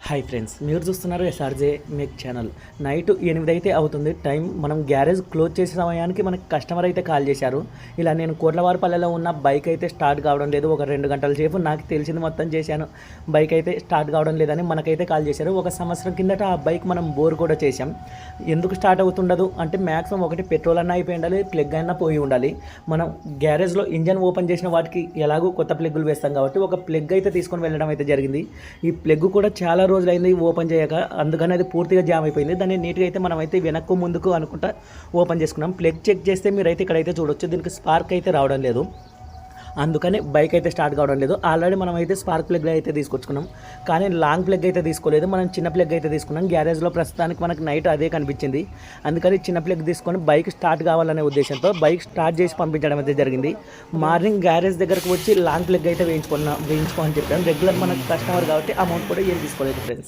Hi friends, మీరు చూస్తున్నారు SRJ make channel. Night 8 అయితే అవుతుంది టైం. మనం గ్యారేజ్ క్లోజ్ చేసే సమయానికి మనకి కస్టమర్ అయితే కాల్ చేశారు. ఇలా నేను కోట్లవారిపల్లెలో ఉన్న బైక్ అయితే స్టార్ట్ కావడం లేదు, ఒక 2 గంటల సేపు నాకు తెలిసింది మొత్తం చేశాను, బైక్ అయితే స్టార్ట్ కావడం లేదని మనకైతే కాల్ చేశారు. ఒక సంవత్సరం కిందట ఆ బైక్ మనం బోర్ కూడా చేశాం. ఎందుకు స్టార్ట్ అవుతుండదు అంటే మ్యాక్సిమం ఒకటి పెట్రోల్ అన్న అయిపోయి ఉండాలి, ప్లగ్ అయినా పోయి ఉండాలి. మనం గ్యారేజ్లో ఇంజన్ ఓపెన్ చేసిన వాటికి ఎలాగో కొత్త ప్లగ్గులు వేస్తాం కాబట్టి ఒక ప్లగ్ అయితే తీసుకొని వెళ్ళడం అయితే జరిగింది. ఈ ప్లగ్ కూడా చాలా రోజులైంది ఓపెన్ చేయక, అందుకని అది పూర్తిగా జామ్ అయిపోయింది. దాన్ని నీట్గా అయితే మనం అయితే వెనక్కు ముందుకు అనుకుంటా ఓపెన్ చేసుకున్నాం. ప్లగ్ చెక్ చేస్తే మీరైతే ఇక్కడైతే చూడొచ్చు, దీనికి స్పార్క్ అయితే రావడం లేదు, అందుకని బైక్ అయితే స్టార్ట్ కావడం లేదు. ఆల్రెడీ మనం అయితే స్పార్క్ ప్లగ్ అయితే తీసుకొచ్చుకున్నాం, కానీ లాంగ్ ప్లగ్ అయితే తీసుకోలేదు, మనం చిన్న ప్లగ్ అయితే తీసుకున్నాం. గ్యారేజ్లో ప్రస్తుతానికి మనకు నైట్ అదే కనిపించింది, అందుకని చిన్న ప్లగ్ తీసుకొని బైక్ స్టార్ట్ కావాలనే ఉద్దేశంతో బైక్ స్టార్ట్ చేసి పంపించడం అయితే జరిగింది. మార్నింగ్ గ్యారేజ్ దగ్గరకు వచ్చి లాంగ్ ప్లగ్ అయితే వేయించుకోని చెప్పాను. రెగ్యులర్ మనకు కస్టమర్ కాబట్టి అమౌంట్ కూడా ఏం తీసుకోలేదు ఫ్రెండ్స్.